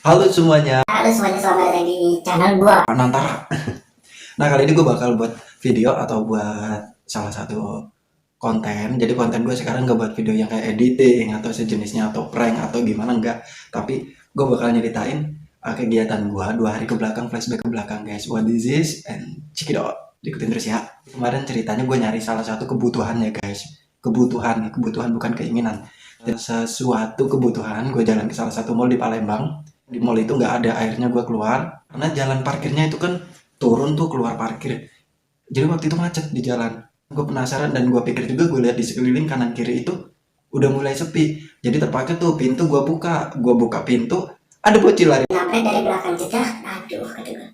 Halo semuanya, Halo semuanya, selamat datang di channel gua. Nantara. Nah kali ini gue bakal buat video atau buat salah satu konten. Jadi konten gue sekarang gak buat video yang kayak editing atau sejenisnya atau prank atau gimana enggak. Tapi gue bakal nyeritain kegiatan gue 2 hari ke belakang, flashback ke belakang guys. What is this and check it out. Ikutin terus ya. Kemarin ceritanya gue nyari salah satu kebutuhannya guys. Kebutuhan bukan keinginan. Sesuatu kebutuhan, gue jalan ke salah satu mall di Palembang. Di mall itu nggak ada, akhirnya gue keluar karena jalan parkirnya itu kan turun tuh keluar parkir, jadi waktu itu macet di jalan. Gue penasaran dan gue pikir juga, gue lihat di sekeliling kanan kiri itu udah mulai sepi, jadi terpakai tuh pintu. Gue buka pintu, ada bocil lari. Nabrak dari belakang jedak. Aduh, kata gua.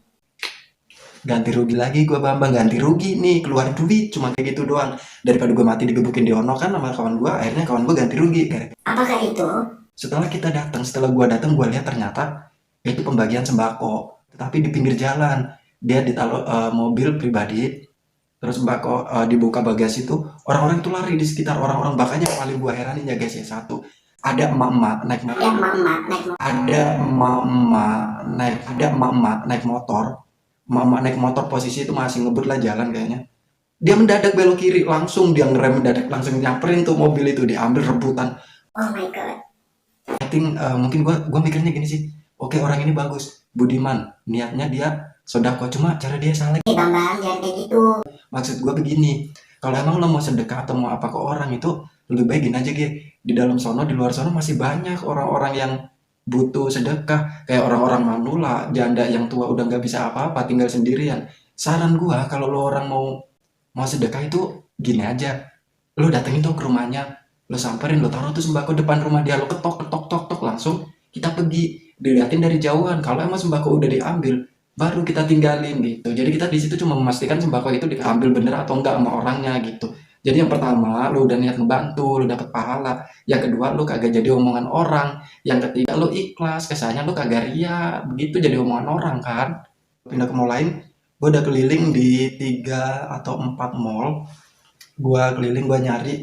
Ganti rugi lagi, gue bambang ganti rugi nih, keluar duit cuma kayak gitu doang. Daripada gue mati digebukin di ono kan sama kawan gue, akhirnya kawan gue ganti rugi. Apakah itu? Setelah gue datang, gue lihat ternyata itu pembagian sembako, tetapi di pinggir jalan. Dia ditaruh mobil pribadi, terus sembako dibuka bagasi itu, orang-orang itu lari di sekitar orang-orang. Bahkan yang paling gue heranin ya guys ya, satu, ada emak-emak naik motor, Ya, mama naik motor. ada emak-emak naik motor. Emak-emak naik motor posisi itu masih ngebut lah jalan kayaknya. Dia mendadak belok kiri, langsung dia ngerem mendadak, langsung nyamperin tuh mobil itu, diambil rebutan. Oh my god. I think mungkin gua mikirnya gini sih, oke orang ini bagus, budiman, niatnya dia sodako, cuma cara dia salah. Bambang, jangan kayak gitu. Maksud gua begini, kalau emang lo mau sedekah atau mau apa ke orang itu, lebih baik gini aja Ge. Di dalam sono, di luar sono masih banyak orang-orang yang butuh sedekah, kayak orang-orang manula, janda yang tua udah nggak bisa apa-apa, tinggal sendirian. Saran gua kalau lo orang mau mau sedekah itu gini aja, lo datengin tuh ke rumahnya, lo samperin, lo taruh tuh sembako depan rumah dia, lo ketok ketok tok tok, langsung kita pergi, diliatin dari jauhan. Kalau emang sembako udah diambil, baru kita tinggalin gitu. Jadi kita di situ cuma memastikan sembako itu diambil bener atau enggak sama orangnya gitu. Jadi yang pertama, lo udah niat ngebantu, lo dapet pahala. Yang kedua, lo kagak jadi omongan orang. Yang ketiga, lo ikhlas, kesannya lo kagak ria, begitu jadi omongan orang kan. Pindah ke mall lain, gue udah keliling di 3 atau 4 mall. Gue keliling, gue nyari,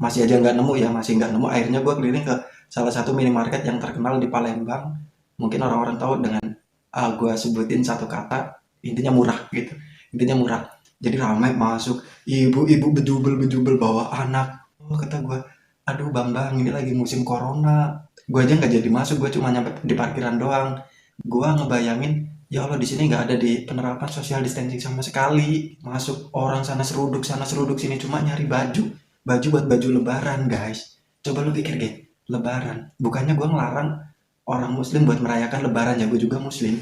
masih aja nggak nemu ya, masih nggak nemu. Akhirnya gue keliling ke salah satu minimarket yang terkenal di Palembang. Mungkin orang-orang tahu dengan gue sebutin satu kata, intinya murah gitu. Intinya murah. Jadi ramai masuk, ibu-ibu bejubel-bejubel bawa anak. Oh, kata gue, aduh Bambang, ini lagi musim corona. Gue aja nggak jadi masuk, gue cuma nyampe di parkiran doang. Gue ngebayangin, ya Allah di sini nggak ada di penerapan social distancing sama sekali. Masuk orang sana seruduk sini, cuma nyari baju buat baju lebaran guys. Coba lu pikir deh, lebaran, bukannya gue ngelarang orang muslim buat merayakan lebaran, ya gue juga muslim,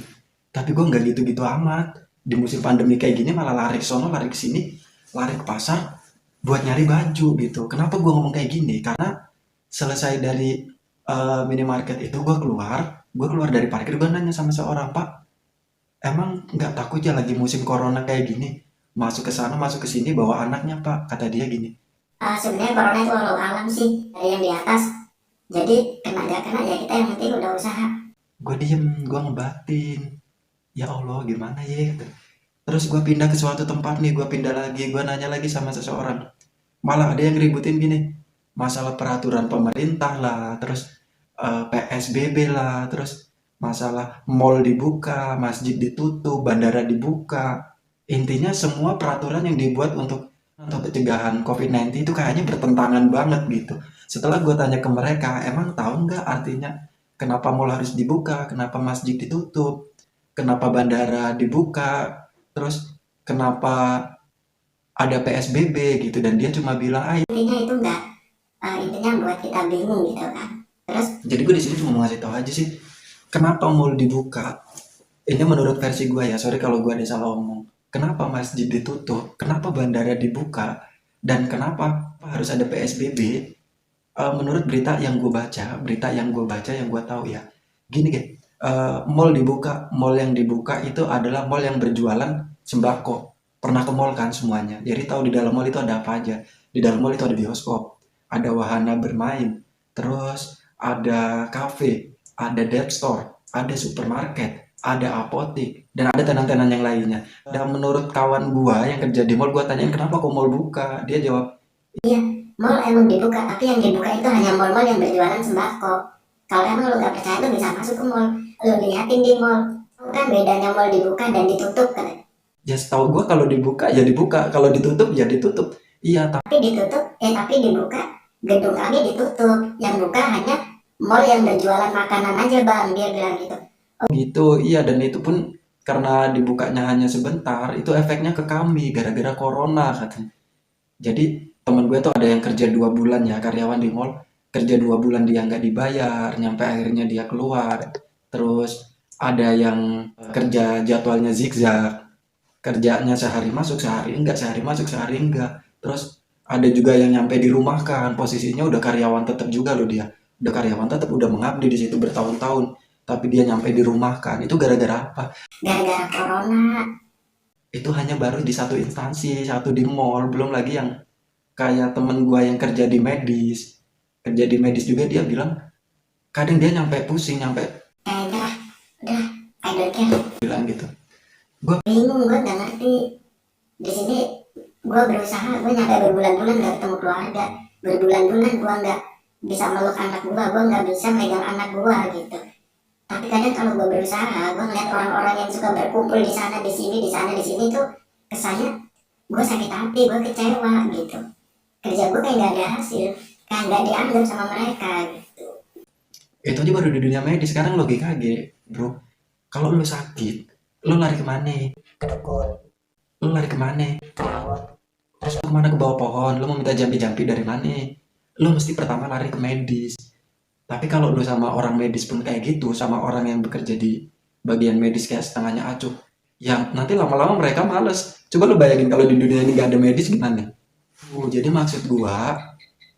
tapi gue nggak gitu-gitu amat. Di musim pandemi kayak gini malah lari ke sono lari ke sini, lari ke pasar buat nyari baju gitu. Kenapa gue ngomong kayak gini? Karena selesai dari minimarket itu, gue keluar dari parkir, gue nanya sama seorang, Pak, emang nggak takut ya lagi musim corona kayak gini, masuk ke sana masuk ke sini bawa anaknya Pak? Kata dia gini. Sebenarnya corona itu walau alam sih, dari yang di atas. Jadi kena gak kena ya kita yang penting udah usaha. Gue diem, gue ngebatin, ya Allah gimana ya gitu. Terus gue pindah ke suatu tempat nih, gue pindah lagi, gue nanya lagi sama seseorang, malah ada yang ributin gini, masalah peraturan pemerintah lah, terus PSBB lah, terus masalah mall dibuka, masjid ditutup, bandara dibuka. Intinya semua peraturan yang dibuat untuk pencegahan COVID-19 itu kayaknya bertentangan banget gitu. Setelah gue tanya ke mereka, emang tahu nggak artinya kenapa mall harus dibuka, kenapa masjid ditutup, kenapa bandara dibuka, terus kenapa ada PSBB gitu. Dan dia cuma bilang, Intinya itu enggak, intinya buat kita bingung gitu kan. Terus jadi gue di sini cuma mau ngasih tahu aja sih, kenapa mall dibuka. Ini menurut versi gue ya, sorry kalau gue ada salah omong. Kenapa masjid ditutup, kenapa bandara dibuka, dan kenapa harus ada PSBB. Menurut berita yang gue tahu ya, gini deh, mall yang dibuka itu adalah mall yang berjualan sembako. Pernah ke mall kan semuanya, jadi tahu di dalam mall itu ada apa aja. Di dalam mall itu ada bioskop, ada wahana bermain, terus ada kafe, ada dead store, ada supermarket, ada apotik, dan ada tenan-tenan yang lainnya. Dan menurut kawan gua yang kerja di mall, gua tanyain kenapa kok mall buka, dia jawab, iya, mall emang dibuka, tapi yang dibuka itu hanya mall-mall yang berjualan sembako. Kalau emang lu gak percaya, lu bisa masuk ke mall, lu liatin di mall. Kan bedanya mall dibuka dan ditutup kan. Ya setahu gue kalau dibuka ya dibuka, kalau ditutup ya ditutup. Iya, Tapi ditutup, tapi dibuka, gedung kami ditutup. Yang buka hanya mall yang berjualan makanan aja bang, dia bilang gitu. gitu. Iya, dan itu pun karena dibukanya hanya sebentar, itu efeknya ke kami gara-gara corona katanya. Jadi temen gue tuh ada yang kerja 2 bulan ya, karyawan di mall, kerja 2 bulan dia nggak dibayar, nyampe akhirnya dia keluar. Terus ada yang kerja jadwalnya zigzag, kerjanya sehari masuk sehari enggak, sehari masuk sehari enggak. Terus ada juga yang nyampe dirumahkan, posisinya udah karyawan tetap juga loh dia, udah karyawan tetap, udah mengabdi di situ bertahun-tahun, tapi dia nyampe dirumahkan. Itu gara-gara apa? Gara-gara corona. Itu hanya baru di satu instansi, satu di mall, belum lagi yang kayak temen gua yang kerja di medis. Kerja di medis juga dia bilang kadang dia nyampe pusing, nyampe Udah, I don't care. bilang gitu. Bingung, gue gak ngerti. Di sini gue berusaha, gue nyampe berbulan-bulan gak ketemu keluarga, berbulan-bulan gue gak bisa meluk anak gue gak bisa megang anak gue gitu. Tapi kadang kalau gue berusaha, gue ngeliat orang-orang yang suka berkumpul di sana, di sini, di sana, di sini tuh kesannya gue sakit hati, gue kecewa gitu. Kerja gue kayak gak ada hasil, kayak gak dianggap sama mereka gitu. Itu aja baru di dunia medis. Sekarang logika aja, bro. Kalau lu sakit, lu lari kemana? Ke dukun, Lu lari kemana? ke laut. Terus lu kemana? Ke bawah pohon? Lu mau minta jampi-jampi dari mana? Lu mesti pertama lari ke medis. Tapi kalau lu sama orang medis pun kayak gitu, sama orang yang bekerja di bagian medis kayak setengahnya acuh, ya nanti lama-lama mereka males. Coba lu bayangin kalau di dunia ini gak ada medis gimana? Jadi maksud gua,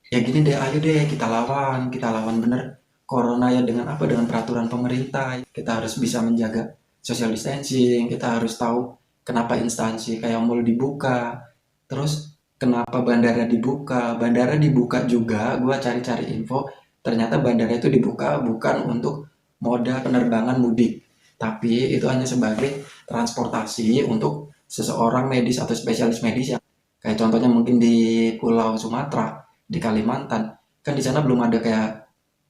ya gini deh, ayo deh kita lawan bener corona ya dengan apa? Dengan peraturan pemerintah. Kita harus bisa menjaga social distancing, kita harus tahu kenapa instansi kayak mall dibuka, terus kenapa bandara dibuka juga. Gua cari-cari info, ternyata bandara itu dibuka bukan untuk moda penerbangan mudik, tapi itu hanya sebagai transportasi untuk seseorang medis atau spesialis medis yang kayak contohnya mungkin di Pulau Sumatera, di Kalimantan, kan di sana belum ada kayak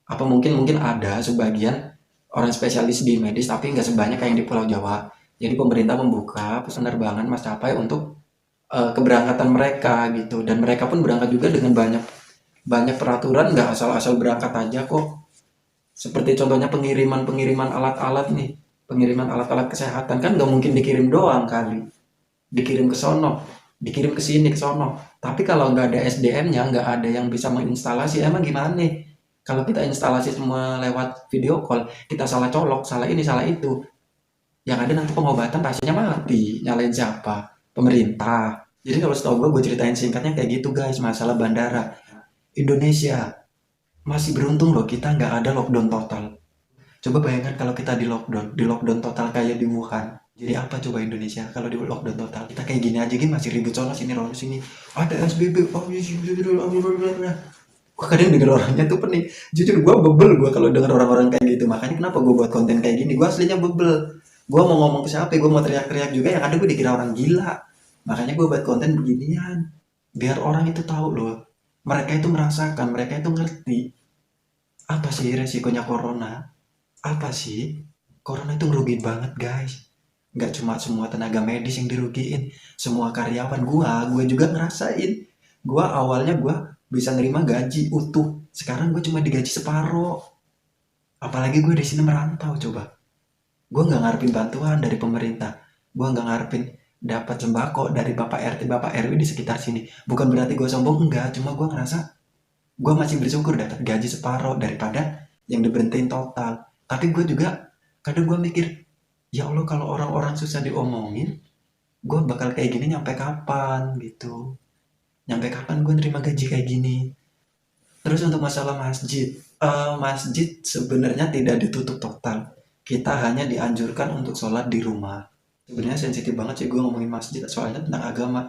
apa, mungkin mungkin ada sebagian orang spesialis di medis tapi nggak sebanyak kayak yang di Pulau Jawa. Jadi pemerintah membuka penerbangan maskapai untuk keberangkatan mereka gitu, dan mereka pun berangkat juga dengan banyak banyak peraturan, nggak asal-asal berangkat aja kok. Seperti contohnya pengiriman alat-alat nih, pengiriman alat-alat kesehatan kan nggak mungkin dikirim doang kali, dikirim ke sono, dikirim ke sini ke sono. Tapi kalau nggak ada SDM-nya, nggak ada yang bisa menginstalasi, emang gimana? Kalau kita instalasi semua lewat video call, kita salah colok, salah ini, salah itu, yang ada nanti pengobatan pasiennya mati. Nyalain siapa? Pemerintah. Jadi kalau setahu gue ceritain singkatnya kayak gitu guys, masalah bandara. Indonesia masih beruntung loh, kita nggak ada lockdown total. Coba bayangkan kalau kita di lockdown total kayak di Wuhan. Jadi apa coba Indonesia kalau di lockdown total? Kita kayak gini aja gini, masih ribut sono sini rono sini. Ada SBB, oh iya, wah kadang denger orangnya tuh pening. Jujur gue bebel gue kalau denger orang-orang kayak gitu. Makanya kenapa gue buat konten kayak gini? Gue aslinya bebel. Gue mau ngomong ke siapa? Gue mau teriak-teriak juga, yang ada gue dikira orang gila. Makanya gue buat konten beginian. Biar orang itu tahu loh. Mereka itu merasakan, mereka itu ngerti. Apa sih resikonya corona? Apa sih? Corona itu ngerugiin banget guys. Nggak cuma semua tenaga medis yang dirugiin, semua karyawan gua juga ngerasain. Gua awalnya gua bisa nerima gaji utuh, sekarang gua cuma digaji separuh. Apalagi gue di sini merantau coba. Gua nggak ngarepin bantuan dari pemerintah, gua nggak ngarepin dapat sembako dari Bapak RT Bapak RW di sekitar sini. Bukan berarti gue sombong, enggak, cuma gua ngerasa gue masih bersyukur dapat gaji separuh daripada yang diberhentiin total. Tapi gue juga kadang gue mikir, ya Allah kalau orang-orang susah diomongin, gue bakal kayak gini nyampe kapan gitu. Nyampe kapan gue nerima gaji kayak gini. Terus untuk masalah masjid, masjid sebenarnya tidak ditutup total. Kita hanya dianjurkan untuk sholat di rumah. Sebenarnya sensitif banget sih gue ngomongin masjid, soalnya tentang agama.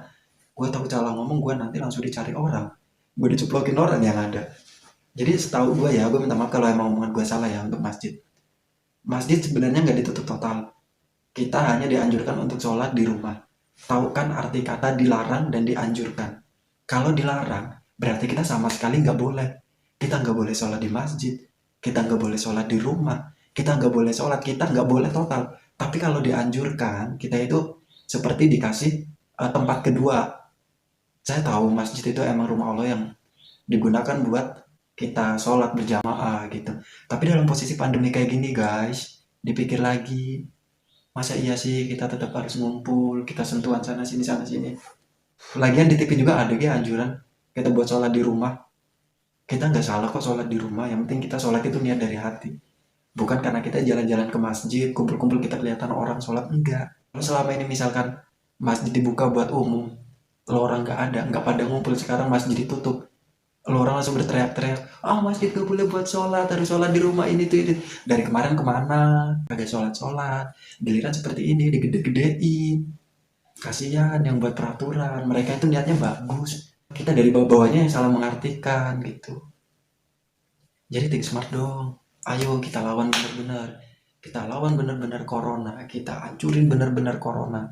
Gue takut salah ngomong, gue nanti langsung dicari orang. Gue diceplokin orang yang ada. Jadi setahu gue ya, gue minta maaf kalau emang omongan gue salah ya untuk masjid. Masjid sebenarnya nggak ditutup total. Kita hanya dianjurkan untuk sholat di rumah. Tahu kan arti kata dilarang dan dianjurkan. Kalau dilarang, berarti kita sama sekali nggak boleh. Kita nggak boleh sholat di masjid. kita nggak boleh sholat di rumah, kita nggak boleh sholat, kita nggak boleh total. Tapi kalau dianjurkan, kita itu seperti dikasih tempat kedua. Saya tahu masjid itu emang rumah Allah yang digunakan buat kita sholat berjamaah gitu. Tapi dalam posisi pandemi kayak gini guys, dipikir lagi, masa iya sih kita tetap harus ngumpul, kita sentuhan sana sini. Lagian di TV juga ada ya anjuran kita buat sholat di rumah. Kita nggak salah kok sholat di rumah, yang penting kita sholat itu niat dari hati. Bukan karena kita jalan-jalan ke masjid, kumpul-kumpul kita kelihatan orang sholat, enggak. Kalau selama ini misalkan masjid dibuka buat umum, lo orang nggak ada, nggak pada ngumpul, sekarang masjid ditutup, lo orang langsung berteriak-teriak, ah masjid gak boleh buat sholat, harus sholat di rumah ini tuh ini. Dari kemarin kemana, kagak sholat-sholat, giliran seperti ini digede-gedein. Kasihan yang buat peraturan, mereka itu niatnya bagus. Kita dari bawah-bawahnya yang salah mengartikan gitu. Jadi think smart dong. Ayo kita lawan benar-benar. Kita lawan benar-benar corona. Kita hancurin benar-benar corona.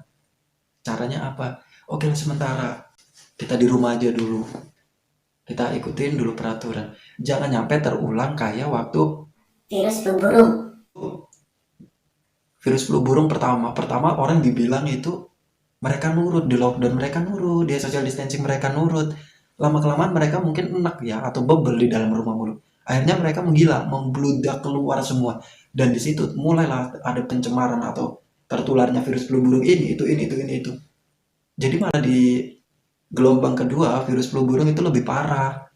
Caranya apa? Oke lah sementara. Kita di rumah aja dulu. Kita ikutin dulu peraturan. Jangan nyampe terulang kayak waktu virus flu burung. virus flu burung pertama orang dibilang itu mereka nurut di lockdown, mereka nurut dia social distancing, mereka nurut. Lama kelamaan mereka mungkin enak ya atau bebel di dalam rumah mulu. Akhirnya mereka menggila, membludak keluar semua. Dan di situ mulailah ada pencemaran atau tertularnya virus flu burung ini itu. Jadi malah di gelombang kedua virus flu burung itu lebih parah.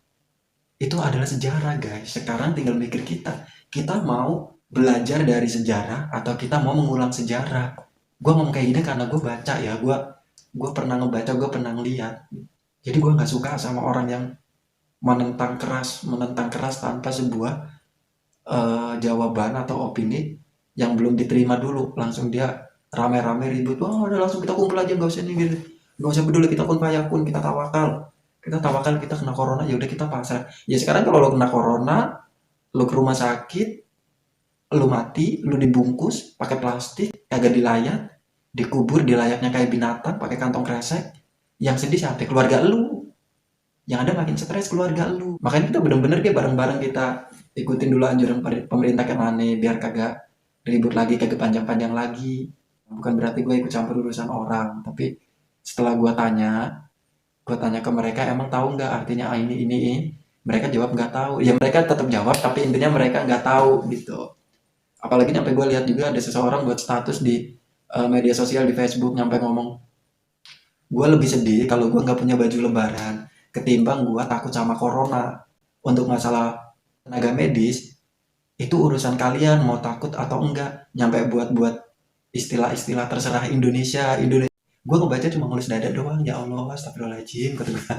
Itu adalah sejarah guys. Sekarang tinggal mikir kita mau belajar dari sejarah atau kita mau mengulang sejarah. Gue ngomong kayak gini karena gue baca ya, gue pernah ngebaca, gue pernah ngeliat. Jadi gue nggak suka sama orang yang menentang keras tanpa sebuah jawaban atau opini yang belum diterima dulu. Langsung dia rame-rame ribut, wah udah langsung kita kumpul aja, nggak usah nih gitu, nggak usah peduli, kita kun fayakun, kita tawakal, kita kena corona ya udah kita pasrah. Ya sekarang kalau lo kena corona, lo ke rumah sakit, lu mati, lu dibungkus pakai plastik, kagak dilayat, dikubur di layaknya kayak binatang pakai kantong kresek. Yang sedih siapa? Keluarga lu. Yang ada makin stres keluarga lu. Makanya kita bener-bener kayak bareng-bareng kita ikutin dulu anjuran pemerintah kayak mana biar kagak ribut lagi, kagak panjang-panjang lagi. Bukan berarti gue ikut campur urusan orang, tapi setelah gue tanya ke mereka emang tahu nggak artinya ini. Mereka jawab nggak tahu. Ya mereka tetap jawab, tapi intinya mereka nggak tahu gitu. Apalagi nyampe gue lihat juga ada seseorang buat status di media sosial di Facebook nyampe ngomong, gue lebih sedih kalau gue nggak punya baju lebaran ketimbang gue takut sama corona. Untuk masalah tenaga medis itu urusan kalian mau takut atau enggak. Nyampe buat istilah-istilah terserah Indonesia. Gue ngebaca cuma nulis dada doang, ya Allah astagfirullahaladzim kata gue.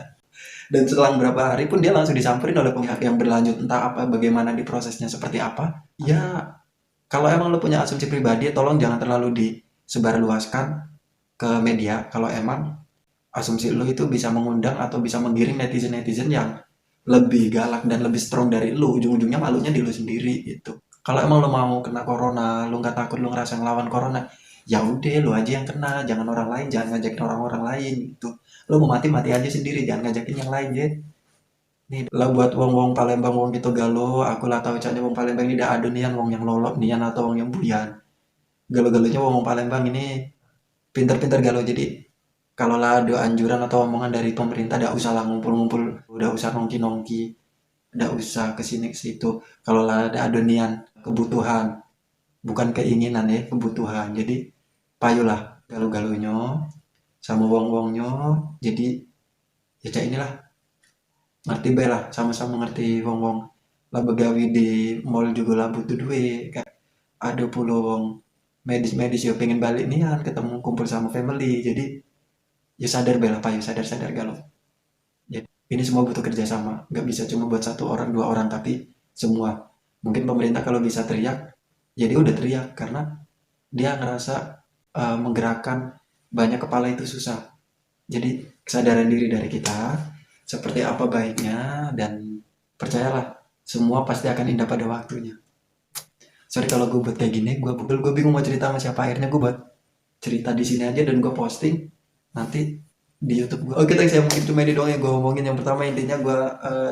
Dan setelah berapa hari pun dia langsung disamperin oleh pihak yang berlanjut, entah apa bagaimana diprosesnya seperti apa. Ya kalau emang lo punya asumsi pribadi, tolong jangan terlalu disebarluaskan ke media. Kalau emang asumsi lo itu bisa mengundang atau bisa menggiring netizen-netizen yang lebih galak dan lebih strong dari lo, ujung-ujungnya malunya di lo sendiri gitu. Kalau emang lo mau kena corona, lo nggak takut lo ngerasa ngelawan corona, ya udah lo aja yang kena, jangan orang lain, jangan ngajakin orang-orang lain gitu. Lo mau mati aja sendiri, jangan ngajakin yang lain ya. Nih lah buat wong-wong Palembang, wong gitu galo, aku lah tahu caranya wong Palembang ini dah ada nian wong yang lolok nian atau wong yang buyan. Galo-galonya wong Palembang ini pinter-pinter galo. Jadi kalau lah ada anjuran atau omongan dari pemerintah, dah usah lah ngumpul-ngumpul, udah usah nongki-nongki, udah usah kesini ke situ. Kalau lah ada nian kebutuhan, bukan keinginan ya, kebutuhan. Jadi payulah galo-galonya sama wong-wongnya. Jadi ya cak inilah ngerti bae lah, sama-sama ngerti wong-wong lah begawi di mall juga lah butuh duit kan. Ada puluh wong medis-medis ya pengen balik nian ketemu kumpul sama family. Jadi ya sadar bae lah payu, sadar galau. Jadi ini semua butuh kerjasama, nggak bisa cuma buat satu orang dua orang tapi semua. Mungkin pemerintah kalau bisa teriak ya dia udah teriak karena dia ngerasa menggerakkan banyak kepala itu susah. Jadi kesadaran diri dari kita seperti apa baiknya, dan percayalah semua pasti akan indah pada waktunya. Sorry kalau gue buat kayak gini, gue bingung mau cerita sama siapa. Akhirnya gue buat cerita di sini aja dan gue posting nanti di YouTube gue. Oke, thanks ya, mungkin cuma ini doang yang gue ngomongin. Yang pertama intinya gue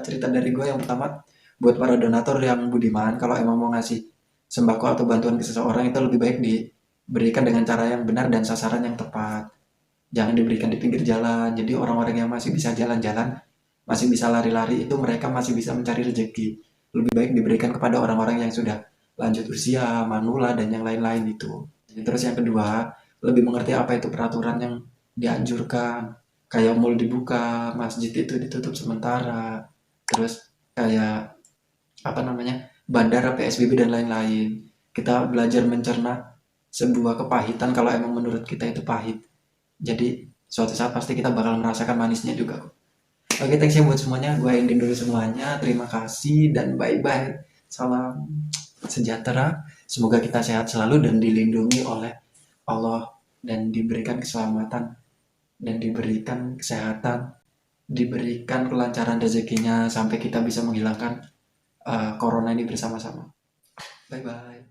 cerita dari gue. Yang pertama buat para donatur yang budiman, kalau emang mau ngasih sembako atau bantuan ke seseorang itu lebih baik diberikan dengan cara yang benar dan sasaran yang tepat. Jangan diberikan di pinggir jalan. Jadi orang-orang yang masih bisa jalan-jalan, masih bisa lari-lari itu mereka masih bisa mencari rezeki. Lebih baik diberikan kepada orang-orang yang sudah lanjut usia, manula dan yang lain-lain itu. Terus yang kedua, lebih mengerti apa itu peraturan yang dianjurkan. Kayak mall dibuka, masjid itu ditutup sementara. Terus kayak apa namanya? Bandara, PSBB dan lain-lain. Kita belajar mencerna sebuah kepahitan kalau emang menurut kita itu pahit. Jadi suatu saat pasti kita bakal merasakan manisnya juga kok. Oke, thanks ya buat semuanya. Gue ending dulu semuanya. Terima kasih dan bye-bye. Salam sejahtera. Semoga kita sehat selalu dan dilindungi oleh Allah dan diberikan keselamatan dan diberikan kesehatan, diberikan kelancaran rezekinya sampai kita bisa menghilangkan corona ini bersama-sama. Bye-bye.